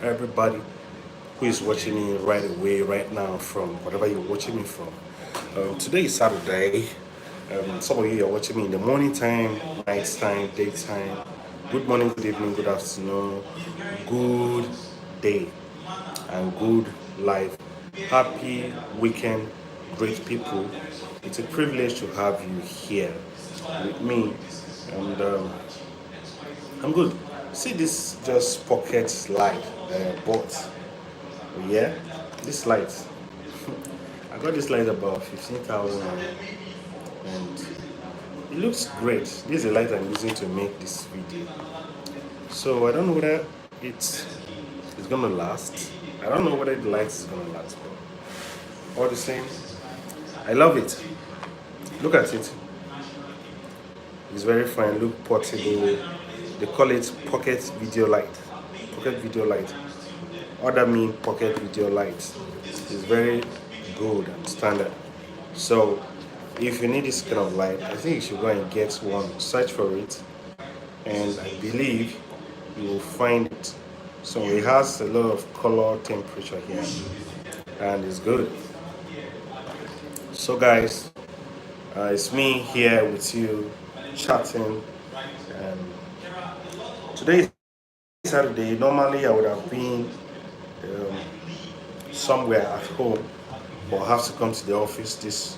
everybody who is watching me right away, right now, from whatever you're watching me from. Today is Saturday. Some of you are watching me in the morning time, night time, daytime. Good morning, good evening, good afternoon, good day, and good life. Happy weekend, great people. It's a privilege to have you here with me, and I'm good. See this just pocket light bought. Yeah, this light. I got this light about 15,000 and it looks great. This is the light I'm using to make this video. So I don't know whether it's gonna last. I don't know whether the light is gonna last, but all the same, I love it. Look at it. It's very fine. Look portable. They call it pocket video light. Pocket video light. Other mean pocket video light. It's very good and standard. So if you need this kind of light, I think you should go and get one. Search for it, and I believe you will find it. So it has a lot of color temperature here, and it's good. So guys, it's me here with you, chatting. And today is Saturday. Normally I would have been um, somewhere at home, but I have to come to the office this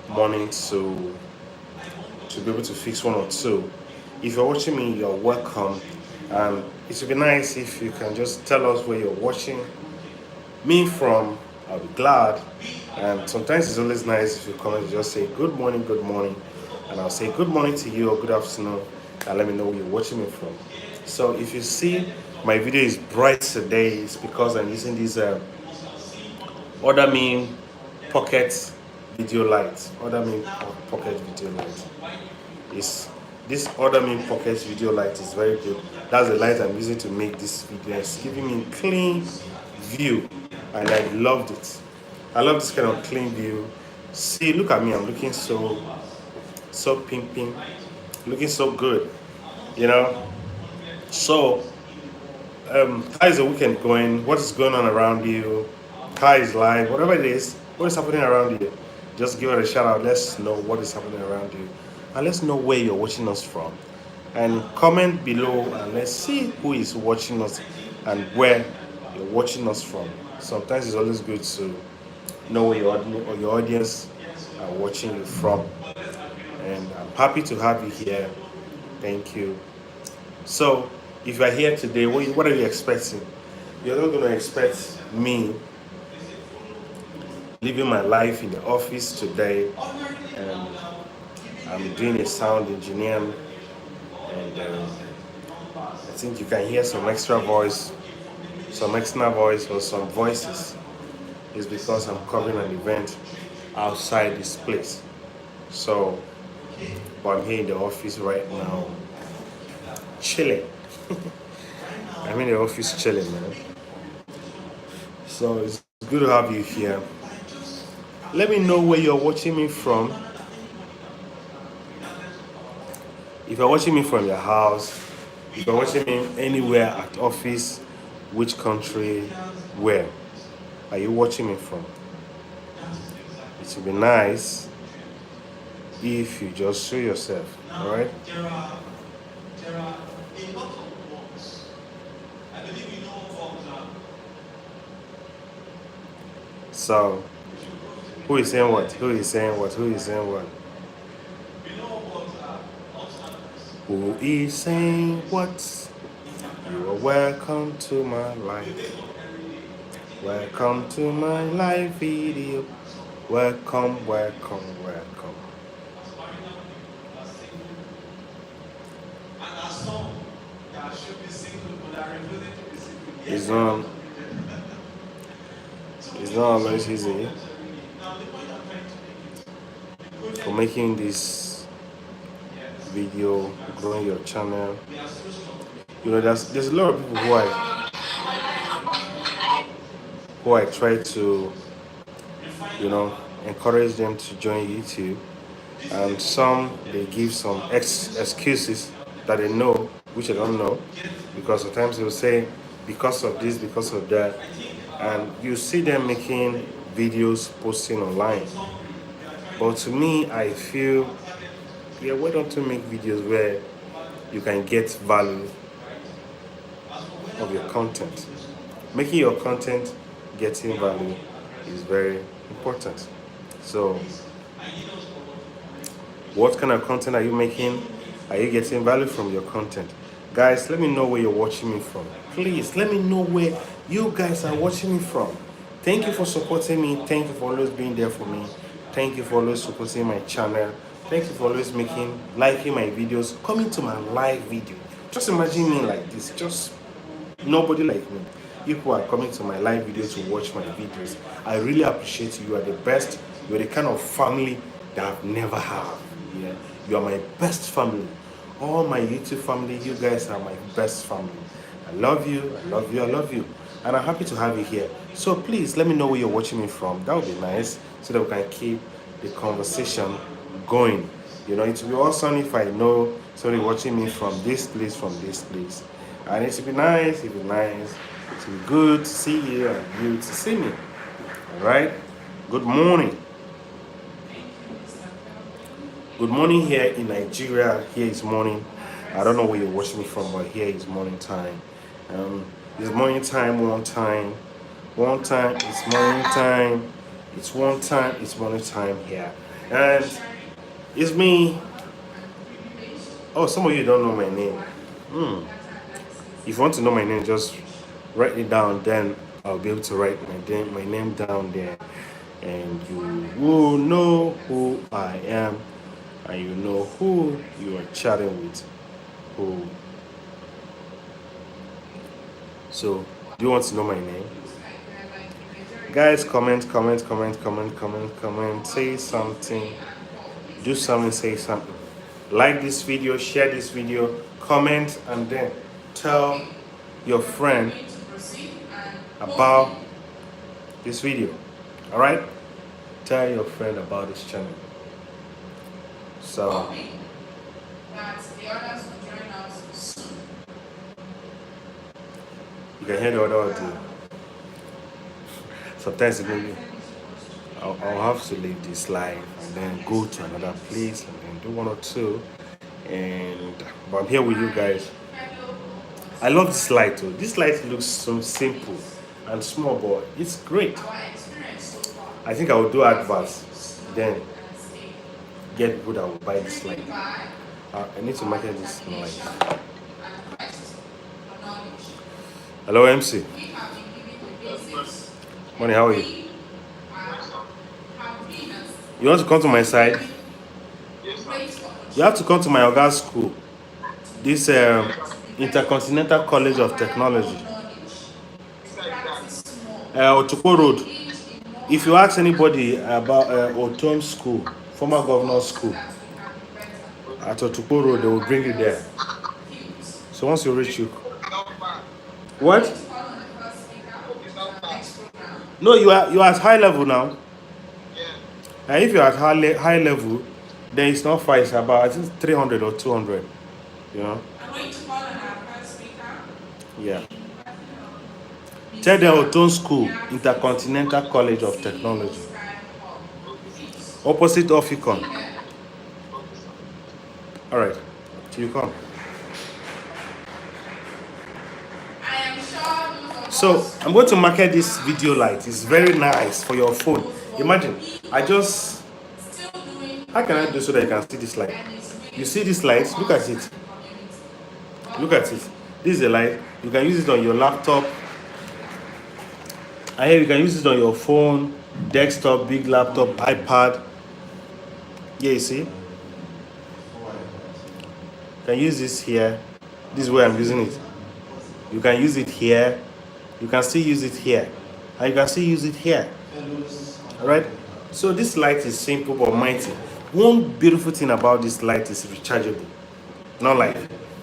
morning to be able to fix one or two. If you're watching me, you're welcome. And it would be nice if you can just tell us where you're watching me from. I'll be glad. And sometimes it's always nice if you comment and just say good morning, and I'll say good morning to you or good afternoon, and let me know where you're watching me from. So if you see my video is bright today, it's because I'm using this Order Me Pocket Video Light. Order Me Pocket Video Light. Is this Order Me Pocket Video Light is very good. That's the light I'm using to make this video. It's giving me clean view, and I loved it. I love this kind of clean view. See, look at me. I'm looking so pink, looking so good. You know. So, how is the weekend going? What is going on around you? How is life? Whatever it is, what is happening around you? Just give it a shout out. Let's know what is happening around you, and let's know where you're watching us from. And comment below, and let's see who is watching us and where you're watching us from. Sometimes it's always good to know where your audience are watching you from. And I'm happy to have you here. Thank you. So, if you're here today, what are you expecting? You're not going to expect me living my life in the office today. And I'm doing a sound engineering, and I think you can hear some extra voice, or some voices. It's because I'm covering an event outside this place. So, but I'm here in the office right now, chilling. I'm in the office chilling, man. So it's good to have you here. Let me know where you're watching me from. If you're watching me from your house, if you're watching me anywhere at office, which country, where are you watching me from? It would be nice if you just show yourself, alright? So, who is saying what? Who is saying what? Who is saying what? Who is saying what? You are welcome to my life. Welcome to my live video. Welcome. It's not, it's not always easy for making this video, growing your channel. You know, there's a lot of people who I try to, encourage them to join YouTube, and some they give some excuses that they know, which I don't know, because sometimes they'll say because of this, because of that, and you see them making videos, posting online. But to me, I feel, yeah, why don't you make videos where you can get value of your content? Making your content getting value is very important. So, what kind of content are you making? Are you getting value from your content? Guys, let me know where you're watching me from. Please, let me know where you guys are watching me from. Thank you for supporting me. Thank you for always being there for me. Thank you for always supporting my channel. Thank you for always liking my videos, coming to my live video. Just imagine me like this. Just nobody like me. You who are coming to my live video to watch my videos. I really appreciate you. You are the best. You're the kind of family that I've never had. Yeah, you are my best family. All my YouTube family, you guys are my best family. I love you, I love you, I love you. And I'm happy to have you here. So please let me know where you're watching me from. That would be nice so that we can keep the conversation going. You know, it would be awesome if I know somebody watching me from this place, from this place. And it would be nice, it would be nice. It would be good to see you and you to see me. Alright? Good morning. Good morning here in Nigeria. Here is morning. I don't know where you're watching me from, but here is morning time. It's morning time, one time. One time, it's morning time. It's one time, it's morning time here. And it's me. Oh, some of you don't know my name. If you want to know my name, just write it down. Then I'll be able to write my name down there. And you will know who I am. And you know who you are chatting with. Who. So, do you want to know my name? Guys, comment. Say something. Do something, say something. Like this video, share this video, comment, and then tell your friend about this video. Alright? Tell your friend about this channel. So, you can hear the other audio. Sometimes it maybe I'll have to leave this live and then go to another place and then do one or two. But I'm here with you guys. I love this light too. This light looks so simple and small, but it's great. I think I will do adverts, then get people that will buy this light. I need to market this light. Hello, MC. Morning, how are you? You want to come to my side? You have to come to my Oga school. This Intercontinental College of Technology. Otukpo Road. If you ask anybody about Otom School, former governor's school, at Otukpo Road, they will bring you there. So once you reach you. What? No, you are at high level now. And if you're at high level, then it's not far, it's about I think 300 or 200. You know? Yeah. Tell them Oton School, Intercontinental College of Technology. Opposite Oficon. Alright. Till you come. So I'm going to market this video light. It's very nice for your phone. Imagine, how can I do so that you can see this light? You see this light? Look at it. Look at it. This is a light. You can use it on your laptop. And here you can use it on your phone, desktop, big laptop, iPad. Yeah, you see? You can use this here. This is where I'm using it. You can use it here. You can still use it here. And you can still use it here. Alright? So this light is simple but mighty. One beautiful thing about this light is rechargeable. Not like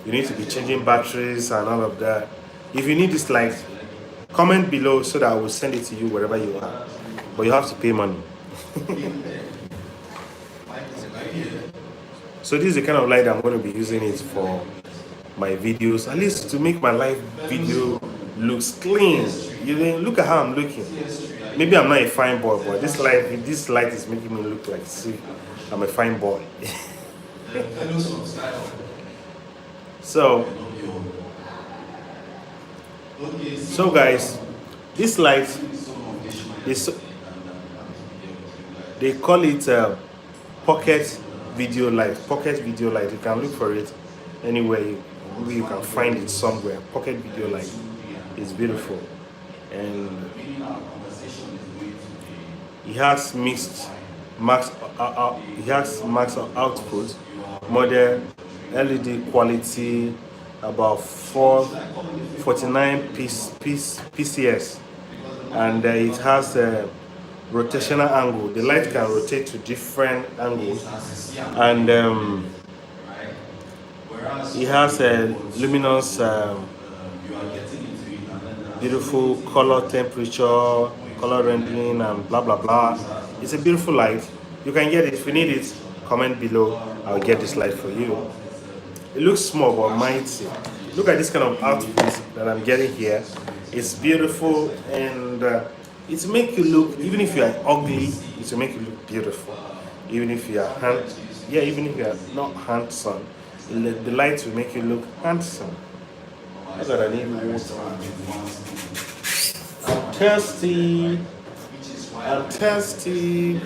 you need to be changing batteries and all of that. If you need this light, comment below so that I will send it to you wherever you are. But you have to pay money. So this is the kind of light I'm going to be using it for my videos, at least to make my live video looks clean. You didn't look at how I'm looking. Maybe I'm not a fine boy, but this light is making me look like, see, I'm a fine boy. So guys, this light is, they call it pocket video light. Pocket video light. You can look for it anywhere. Maybe you can find it somewhere. Pocket video light is beautiful, and it has max output, model LED quality, about 449 PCS, and it has a rotational angle. The light can rotate to different angles, and it has a luminous, beautiful color temperature, color rendering, and blah blah blah. It's a beautiful light. You can get it. If you need it, comment below. I'll get this light for you. It looks small but mighty. Look at this kind of outfit that I'm getting here. It's beautiful, and it make you look, even if you are ugly, it will make you look beautiful. Even if you are even if you are not handsome, the light will make you look handsome. That's what I need water. I'm thirsty. I'm thirsty.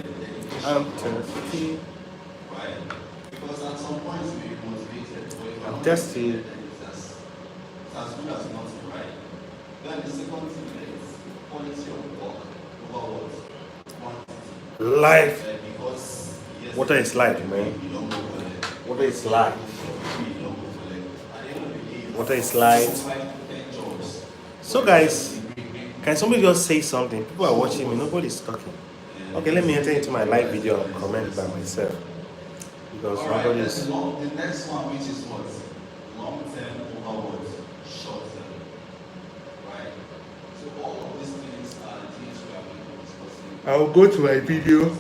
I'm thirsty. I'm thirsty. Life. Water is life, man. Water is life. Water is life. So guys, can somebody just say something? People are watching me, nobody's talking. Okay, let me enter into my live video and comment by myself, because nobody is. The next one, which is what? Long term over what? Short term. Right? So all of these things are the things we are going to discuss. I'll go to my video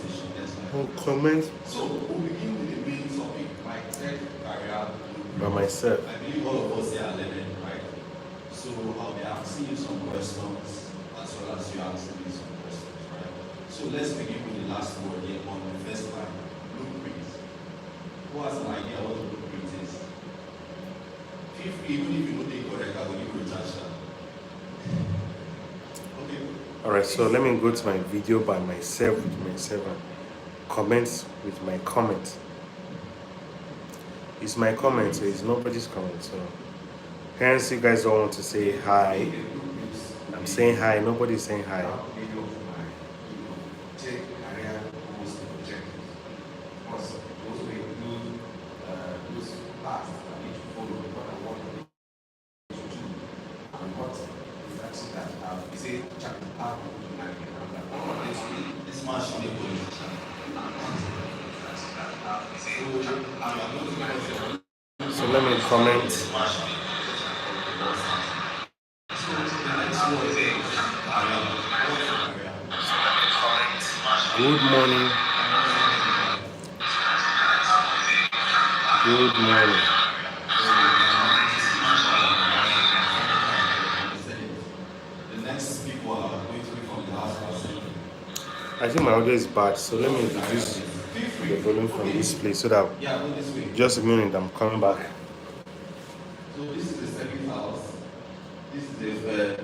and comment. So we'll begin with the main topic, my tech career by myself. I believe all of us here are learning, right? So I'll be asking you some questions as well as you asking me some questions, right? So let's begin with the last word here on the first line, blueprint. Who has an idea what a blueprint is? Feel free, even if you don't think correct, I will give you a chance. Okay. Alright, so let me go to my video by myself with myself and comment with my comment. It's my comment, so it's nobody's comment. So hence you guys don't want to say hi. I'm saying hi, nobody's saying hi. So let me comment. Good morning. Good morning. The next people are going to be from the last person. I think my audio is bad, so let me reduce the volume from this place so that just a minute, I'm coming back. So this is the second house. This is the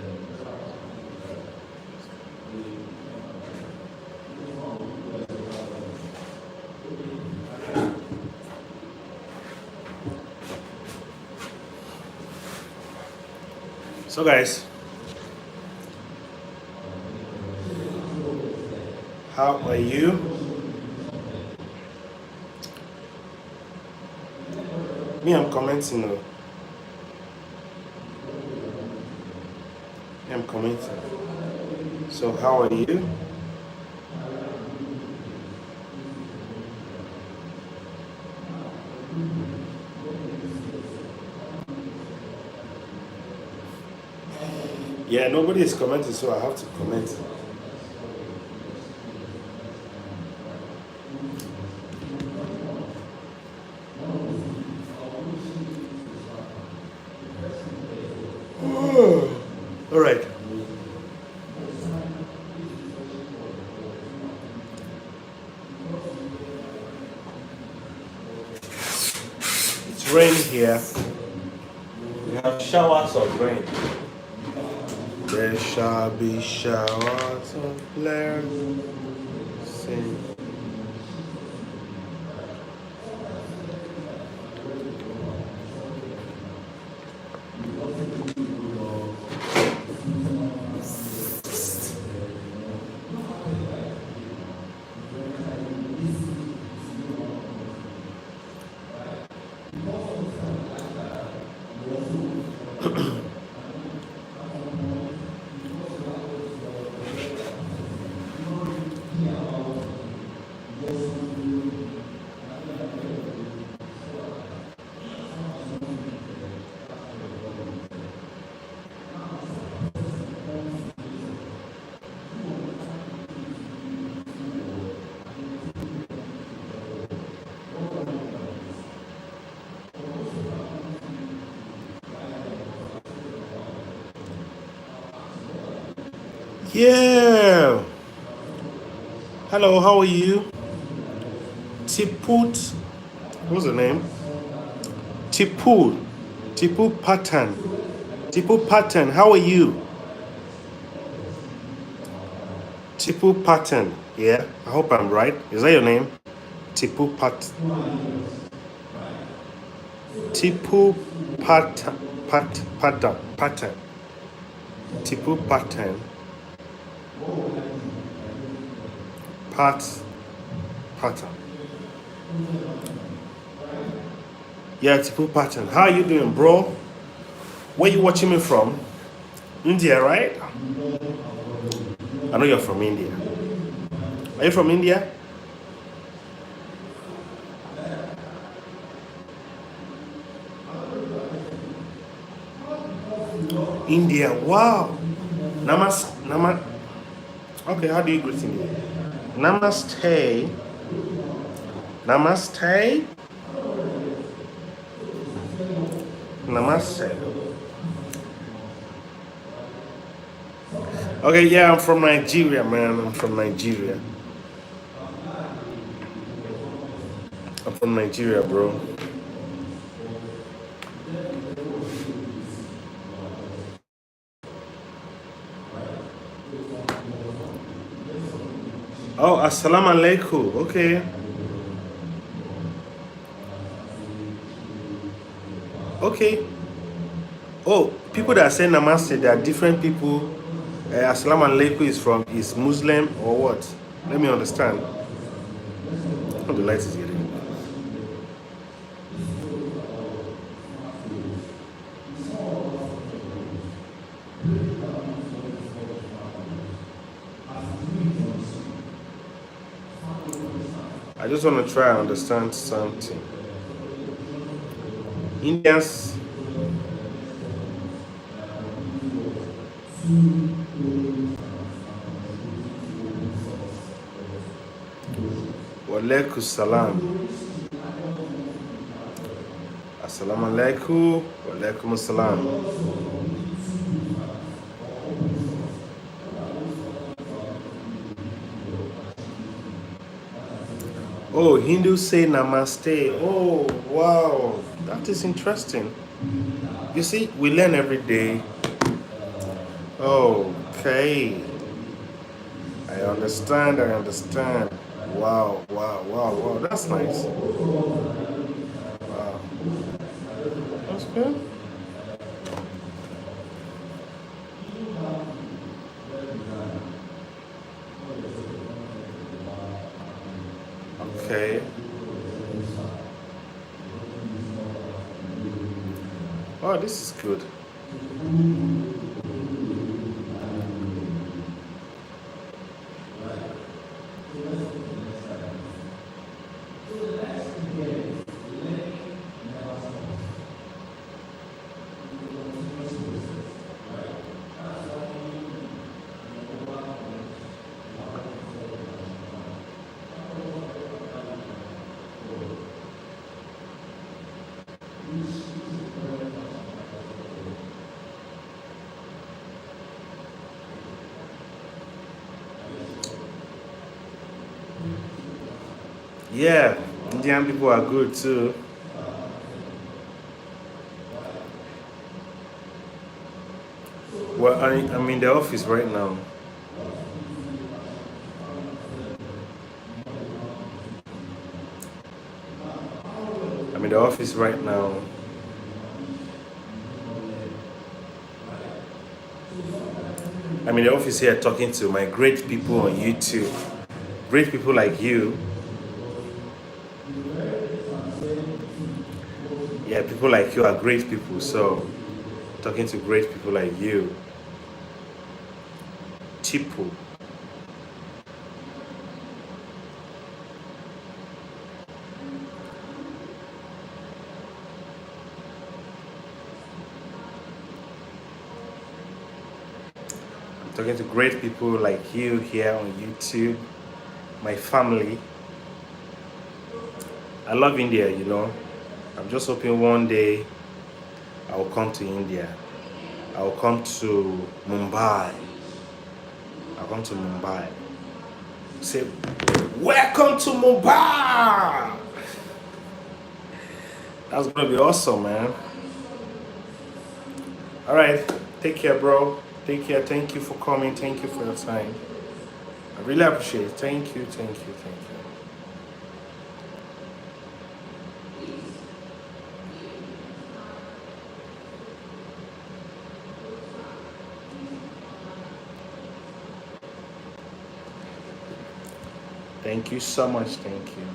so guys, how are you? Me, I'm commenting now. I'm commenting. So how are you? Yeah, nobody is commenting, so I have to comment. All right. rain here. We have showers of rain. There shall be showers of blessing. Yeah. Hello, how are you? Tiput. What's the name? Tipu. Tipu Pattern. Tipu Pattern, how are you? Tipu Pattern. Yeah, I hope I'm right. Is that your name? Tipu Tipu Pattern. Tipu Pattern. Pattern. Yeah, Tipu Pattern. How are you doing, bro? Where you watching me from? India, right? I know you're from India. Are you from India? India, wow. Okay, how do you greet India? Namaste. Namaste. Namaste. Okay, yeah, I'm from Nigeria, man. I'm from Nigeria. I'm from Nigeria, bro. Oh, assalamu alaikum. Okay. Okay. Oh, people that say namaste, they are different people. Assalamu alaikum is Muslim or what? Let me understand. Oh, the light is getting. I just want to try and understand something. Indians. Walaikum salam. Assalamu alaikum. Walaikum salam. Oh, Hindus say namaste. Oh, wow. That is interesting. You see, we learn every day. Okay. I understand. Wow. That's nice. Wow. That's good. Okay. Oh, this is good. Yeah, Indian people are good too. Well, I'm in the office right now. I'm in the office right now. I'm in the office here talking to my great people on YouTube. Great people like you. Yeah, people like you are great people. So, talking to great people like you. Chipu. I'm talking to great people like you here on YouTube. My family. I love India, you know. I'm just hoping one day I will come to India. I will come to Mumbai. I'll come to Mumbai. Say, welcome to Mumbai! That's gonna be awesome, man. All right, take care, bro. Take care. Thank you for coming. Thank you for your time. I really appreciate it. Thank you, thank you, thank you. Thank you so much. Thank you.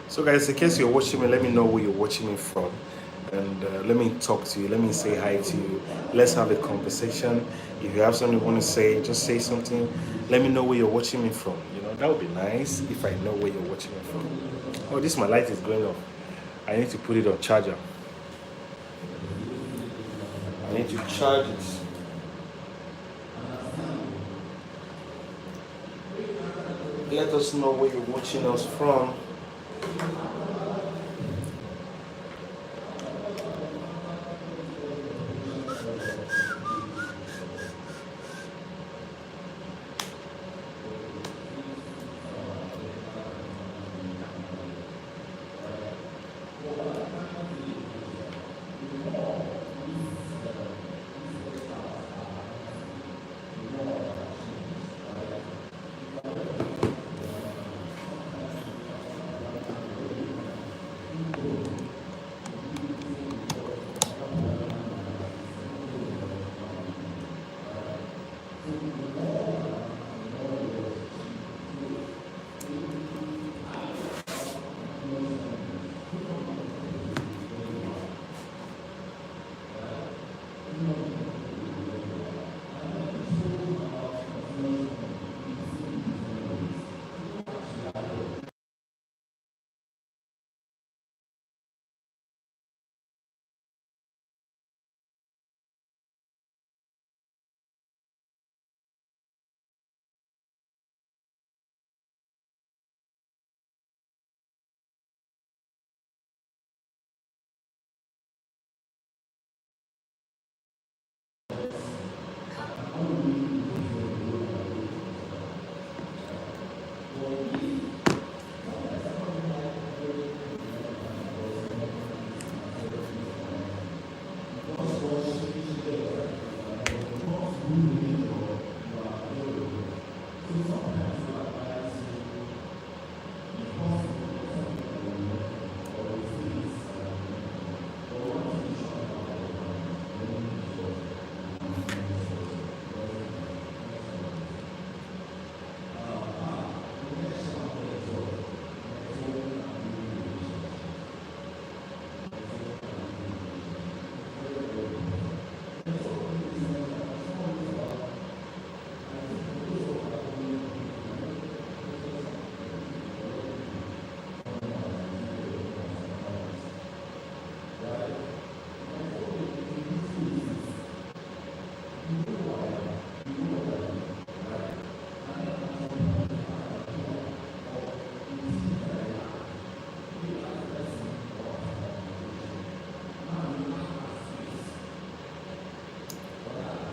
So, guys, in case you're watching me, let me know where you're watching me from. And let me talk to you. Let me say hi to you. Let's have a conversation. If you have something you want to say, just say something. Let me know where you're watching me from. You know, that would be nice if I know where you're watching me from. Oh, this my light is going off. I need to put it on charger. I need to charge it. Let us know where you're watching us from.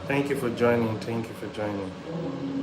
Thank you for joining. Thank you for joining.